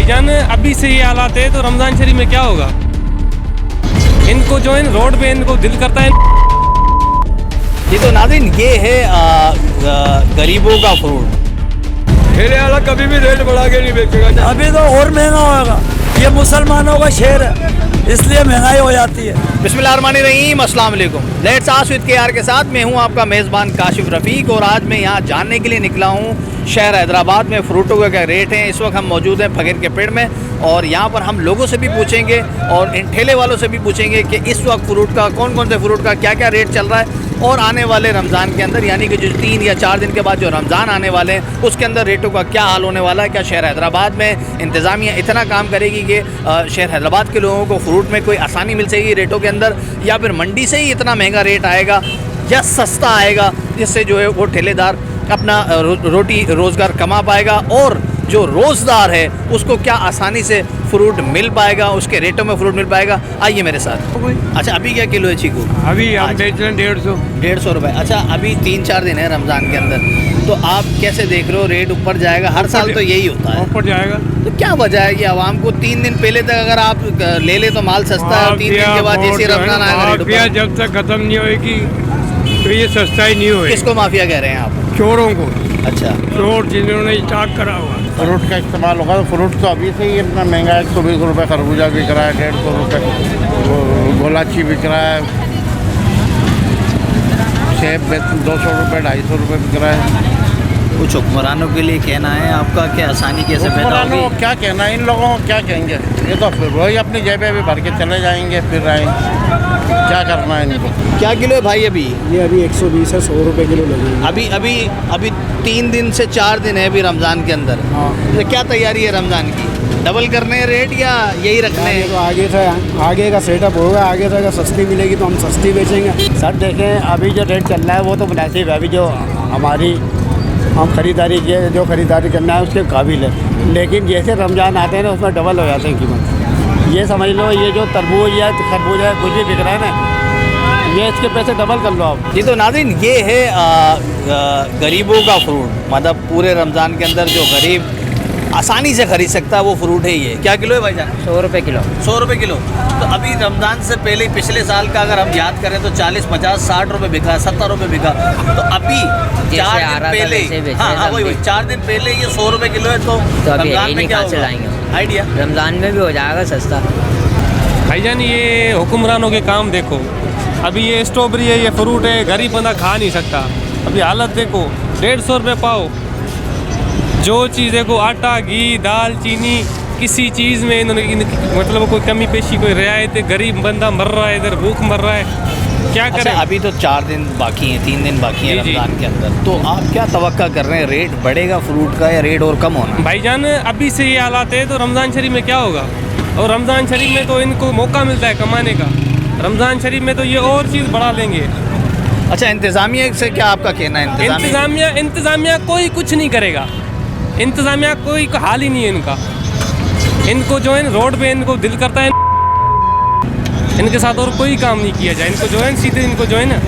भाईजान अभी से ये हालात है तो रमज़ान शरीफ में क्या होगा। इनको जो है रोड पे इनको दिल करता है। जी तो नाज़रीन ये है गरीबों का फ्रूट। ठेले वाला कभी भी रेट बढ़ा के नहीं बेचेगा। अभी तो और महंगा होगा। ये मुसलमानों का शहर है, इसलिए महंगाई हो जाती है। बिस्मिल्लाहिर्रहमानिर्रहीम, अस्सलाम वालेकुम। लेट्स आस्क विद केआर के साथ मैं हूं आपका मेज़बान काशिफ रफ़ीक और आज मैं यहां जानने के लिए निकला हूं शहर हैदराबाद में फ़्रूटों के क्या रेट हैं। इस वक्त हम मौजूद हैं फकीर के पेड़ में और यहाँ पर हम लोगों से भी पूछेंगे और इन ठेले वालों से भी पूछेंगे कि इस वक्त फ़्रूट का कौन कौन से फ़्रूट का क्या क्या रेट चल रहा है और आने वाले रमज़ान के अंदर यानी कि जो 3 या 4 दिन के बाद जो रमज़ान आने वाले हैं उसके अंदर रेटों का क्या हाल होने वाला है। क्या शहर हैदराबाद में इंतज़ामिया इतना काम करेगी कि शहर हैदराबाद के लोगों को फ्रूट में कोई आसानी मिल सकेगी रेटों के अंदर, या फिर मंडी से ही इतना महंगा रेट आएगा या सस्ता आएगा जिससे जो है वो ठेलेदार अपना रोटी रोज़गार कमा पाएगा और जो रोज़दार है उसको क्या आसानी से फ्रूट मिल पाएगा, उसके रेटों में फ्रूट मिल पाएगा। आइए मेरे साथ। अच्छा अभी क्या किलो है चीकू? अभी हम बेच रहे हैं 150 रुपये। अच्छा अभी 3-4 दिन है रमज़ान के अंदर, तो आप कैसे देख रहे हो रेट ऊपर जाएगा? हर साल तो यही होता है, ऊपर जाएगा। तो क्या वजह है कि आवाम को 3 दिन पहले तक अगर आप ले ले तो माल सस्ता है और 3 दिन के बाद जैसे रमज़ान आएगा रेट ऊपर। जब तक खत्म नहीं होगी तो ये सस्ता ही नहीं होगा। किसको माफिया कह रहे हैं आप? चोरों को। अच्छा, चोर जिन्होंने स्टार्ट करा हुआ फ्रूट का इस्तेमाल होगा तो फ्रूट तो अभी से ही इतना महंगा है। 120 रुपये खरबूजा बिक रहा है, 150 रुपये गोलाची बिक रहा है, सेब 200 रुपये 250 रुपये बिक रहा है। कुछ हुक्मरानों के लिए कहना है आपका कि आसानी कैसे पैदा हुक्मरानों होगी? को क्या कहना है, इन लोगों को क्या कहेंगे? ये तो फिर वही अपनी जेबें भी भर के चले जाएंगे, फिर आएंगे। क्या करना है इनको? क्या किलो है भाई अभी? ये अभी 120 है, 100 रुपये किलो लगेगी। अभी 3 दिन से 4 दिन है अभी रमज़ान के अंदर। हाँ। तो क्या तैयारी है रमज़ान की? डबल करने हैं रेट या यही रखने ये हैं? तो आगे का सेटअप होगा, आगे से अगर सस्ती मिलेगी तो हम सस्ती बेचेंगे। सर देखें अभी जो रेट चल रहा है वो तो मुनासिब है। अभी जो हमारी हम खरीदारी जो खरीदारी करना है उसके काबिल है, लेकिन जैसे रमज़ान आते हैं ना उसमें डबल हो जाते हैं कीमत। ये समझ लो ये जो तरबूज या खरबूज है कुछ भी बिक रहा है ना, ये इसके पैसे डबल कर लो आप। जी तो नाज़रीन ये है गरीबों का फ्रूट, मतलब पूरे रमज़ान के अंदर जो गरीब आसानी से खरीद सकता है वो फ्रूट है ये। क्या किलो है भाईजान? 100 रुपये किलो। 100 रुपये किलो। तो अभी रमज़ान से पहले पिछले साल का अगर हम याद करें तो 40, 50, 60 रुपये बिका, 70 रुपये बिका। तो अभी 4 दिन पहले, हाँ वही 4 दिन पहले ये 100 रुपये किलो है। तो रमज़ान में क्या होगा आइडिया? रमज़ान में भी हो जाएगा सस्ता। भाईजान ये हुक्मरानों के काम देखो। अभी ये स्ट्रॉबेरी है, ये फ्रूट है, गरीब बंदा खा नहीं सकता। अभी हालत देखो, 150 रुपये पाओ। जो चीज़ देखो आटा, घी, दाल, चीनी, किसी चीज़ में इन्होंने मतलब कोई कमी पेशी, कोई रियायत है। गरीब बंदा मर रहा है, इधर भूख मर रहा है, क्या करें? अभी तो 4 दिन बाकी हैं, 3 दिन बाकी हैं रमज़ान के अंदर, तो आप क्या तवक्का कर रहे हैं? रेट बढ़ेगा फ्रूट का या रेट और कम होना? भाईजान अभी से ये हालात है तो रमज़ान शरीफ में क्या होगा। और रमज़ान शरीफ में तो इनको मौका मिलता है कमाने का। रमज़ान शरीफ में तो ये और चीज़ बढ़ा लेंगे। अच्छा इंतज़ामिया से क्या आपका कहना है? इंतज़ामिया कोई कुछ नहीं करेगा। इंतज़ामिया कोई हाल ही नहीं है इनका। इनको जो है रोड पे इनको दिल करता है, इनके साथ और कोई काम नहीं किया जाए। इनको जो है सीधे इनको जो है ना,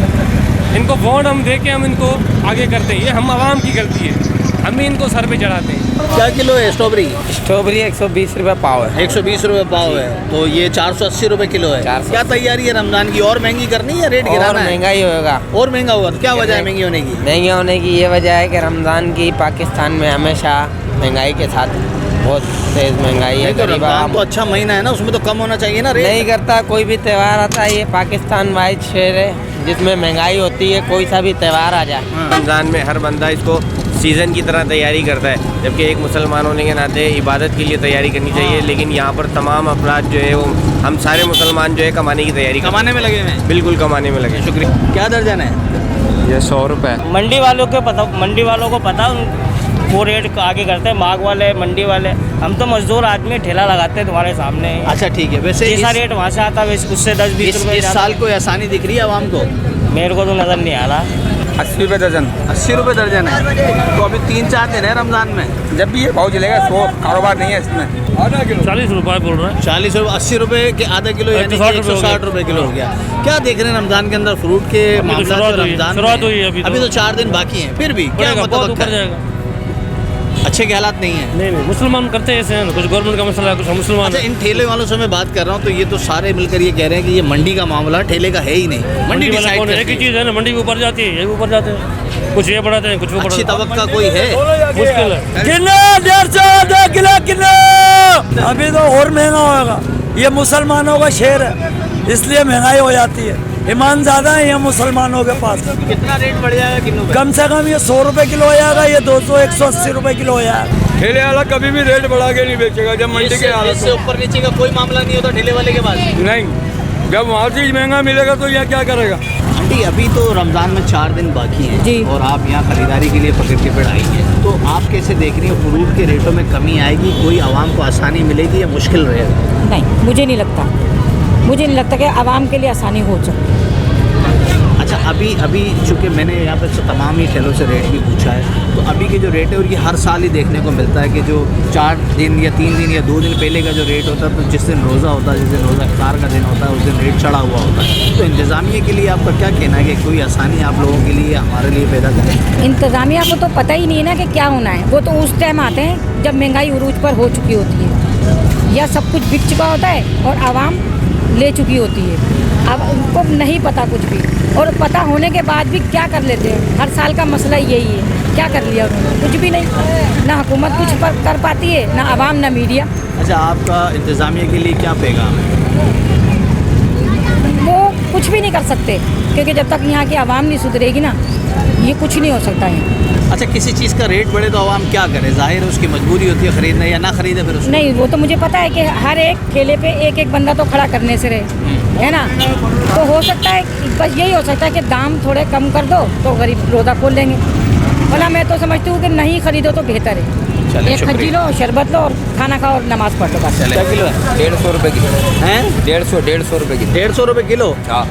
इनको वोट हम दे के हम इनको आगे करते हैं। ये हम आवाम की गलती है, हम ही इनको सर पे चढ़ाते हैं। क्या किलो है स्ट्रॉबेरी? स्ट्रॉबेरी 120 रुपये पाव है। 120 रुपये पाव है, तो ये 480 रुपये किलो है। 480। क्या तैयारी है रमज़ान की? और महंगी करनी है या रेट गिराना है? महंगा ही होगा। और महंगा होगा तो क्या वजह है महंगी होने की? महंगे होने की ये वजह है कि रमज़ान की पाकिस्तान में हमेशा महंगाई के साथ बहुत तेज़ महंगाई है। तो रमज़ान तो अच्छा महीना है ना, उसमें तो कम होना चाहिए ना रेट? नहीं करता, कोई भी त्यौहार आता है, ये पाकिस्तान वाइज शहर है जिसमें महंगाई होती है। कोई सा भी त्यौहार आ जाए, रमज़ान में हर बंदा इसको सीज़न की तरह तैयारी करता है, जबकि एक मुसलमान होने के नाते इबादत के लिए तैयारी करनी चाहिए। लेकिन यहाँ पर तमाम अफराद जो है वो हम सारे मुसलमान जो है कमाने की तैयारी कमाने में लगे हुए हैं। बिल्कुल कमाने में लगे। शुक्रिया। क्या दर्जन है? ये 100 रुपये। मंडी वालों को पता वो रेट आगे करते हैं। मार्ग वाले, मंडी वाले, हम तो मजदूर आदमी ठेला लगाते हैं तुम्हारे सामने। अच्छा ठीक है। वैसे जैसा रेट वहाँ से आता है उससे 10-20 रुपये। इस साल कोई आसानी दिख रही है आवाम को? मेरे को तो नज़र नहीं आ रहा। 80 रुपये दर्जन। 80 रुपये दर्जन है। तो अभी 3-4 दिन है रमज़ान में, जब भी ये भाव चलेगा, सो कारोबार नहीं है इसमें। आधा किलो 40 रुपये बोल रहे हैं। 40 रुपये, 80 रुपये के आधा किलो यानी 160 रुपये किलो हो गया। क्या देख रहे हैं रमज़ान के अंदर फ्रूट के मामला? शुरुआत हुई है अभी तो 4 दिन बाकी हैं, फिर भी क्या बहुत ऊपर मतलब? जाएगा। अच्छे के हालात नहीं है। नहीं नहीं, मुसलमान करते हैं ऐसे हैं, कुछ गवर्नमेंट का मसला है, कुछ मुसलमान अच्छा, इन ठेले वालों से मैं बात कर रहा हूँ तो ये तो सारे मिलकर ये कह रहे हैं कि ये मंडी का मामला, ठेले का है ही नहीं। मंडी वाला डिसाइड कौन है? एक करती ही है। चीज़ है ना, मंडी के ऊपर जाती है, ये ऊपर जाते हैं, कुछ ये बढ़ाते हैं, कुछ वो अच्छी बढ़ाते तवक्का कोई है? मुश्किल है। किलो 150 2 किलो किलो अभी तो और महंगा होगा। ये मुसलमानों का शहर है, इसलिए महंगाई हो जाती है। ईमान ज़्यादा है यहाँ मुसलमानों के पास। कितना रेट बढ़ जाएगा किलो पे? कम से कम ये 100 रुपए किलो हो जाएगा, ये 200 180 रुपए किलो हो जाएगा। ठेले वाला कभी भी रेट बढ़ा के नहीं बेचेगा जब मंडी के हालत इससे ऊपर नीचे का कोई मामला नहीं होता ठेले वाले के पास? नहीं, जब वहाँ चीज महंगा मिलेगा तो यह क्या करेगा। आंटी, अभी तो रमज़ान में 4 दिन बाकी हैं जी। और आप यहाँ खरीदारी के लिए फकीर के पेड़ आई हैं, तो आप कैसे देख रही हैं? फ्रूट के रेटों में कमी आएगी, कोई आवाम को आसानी मिलेगी या मुश्किल रहेगा? नहीं, मुझे नहीं लगता कि आवाम के लिए आसानी हो सकती। अच्छा, अभी चूँकि मैंने यहाँ पे तमाम ही ठेलों से रेट भी पूछा है, तो अभी के जो रेट है और ये हर साल ही देखने को मिलता है कि जो 4 दिन या 3 दिन या 2 दिन पहले का जो रेट होता है, तो जिस दिन रोज़ा होता है, जिस दिन रोज़ा इफ्तार का दिन होता है, उस दिन रेट चढ़ा हुआ होता है। तो इंतज़ामिया के लिए आपका क्या कहना है कि कोई आसानी आप लोगों के लिए, हमारे लिए पैदा करें? इंतज़ामिया को तो पता ही नहीं है ना कि क्या होना है। वो तो उस टाइम आते हैं जब महंगाई उरूज पर हो चुकी होती है या सब कुछ बिक चुका होता है और आवाम ले चुकी होती है। अब उनको नहीं पता कुछ भी, और पता होने के बाद भी क्या कर लेते हैं। हर साल का मसला यही है, क्या कर लिया उन्होंने? कुछ भी नहीं। ना हुकूमत कुछ कर पाती है, ना आवाम, ना मीडिया। अच्छा, आपका इंतज़ामिया के लिए क्या पैगाम है? वो कुछ भी नहीं कर सकते, क्योंकि जब तक यहाँ की आवाम नहीं सुधरेगी ना, ये कुछ नहीं हो सकता है। अच्छा, किसी चीज़ का रेट बढ़े तो आवाम क्या करे? जाहिर है उसकी मजबूरी होती है खरीदना, या ना खरीदे फिर उसको? नहीं, वो तो मुझे पता है कि हर एक ठेले पे एक एक बंदा तो खड़ा करने से रहे, है ना। तो हो सकता है, बस यही हो सकता है कि दाम थोड़े कम कर दो तो गरीब रोज़ा खोल लेंगे। भला मैं तो समझती हूँ कि नहीं खरीदो तो बेहतर है। चलिए, एक खज्जी लो, शरबत लो और खाना खाओ और नमाज़ पढ़ लो बस। क्या किलो है? 150 रुपये किलो हैं? 150 रुपये किलो। 150 रुपये किलो? हाँ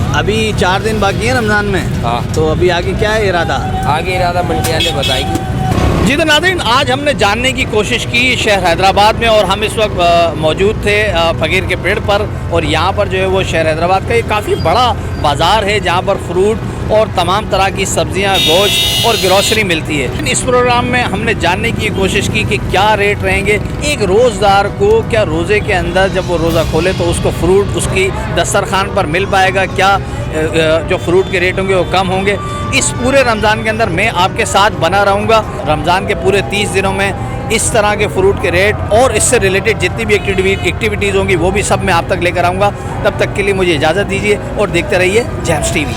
अभी 4 दिन बाकी है रमज़ान में। हाँ। तो अभी आगे क्या है इरादा? आगे इरादा मंडी वाले बताएंगे। जी तो नाज़रीन, आज हमने जानने की कोशिश की शहर हैदराबाद में, और हम इस वक्त मौजूद थे फकीर के पेड़ पर, और यहाँ पर जो है वो शहर हैदराबाद का ये काफ़ी बड़ा बाज़ार है जहाँ पर फ्रूट और तमाम तरह की सब्जियाँ, गोश्त और ग्रॉसरी मिलती है। इस प्रोग्राम में हमने जानने की कोशिश की कि क्या रेट रहेंगे एक रोज़दार को, क्या रोज़े के अंदर जब वो रोज़ा खोले तो उसको फ्रूट उसकी दस्तरखान पर मिल पाएगा, क्या जो फ्रूट के रेट होंगे वो कम होंगे। इस पूरे रमज़ान के अंदर मैं आपके साथ बना रहूँगा। रमज़ान के पूरे 30 दिनों में इस तरह के फ्रूट के रेट और इससे रिलेटेड जितनी भी एक्टिविटीज़ होंगी वो भी सब मैं आप तक लेकर आऊँगा। तब तक के लिए मुझे इजाज़त दीजिए और देखते रहिए जेम्स टीवी।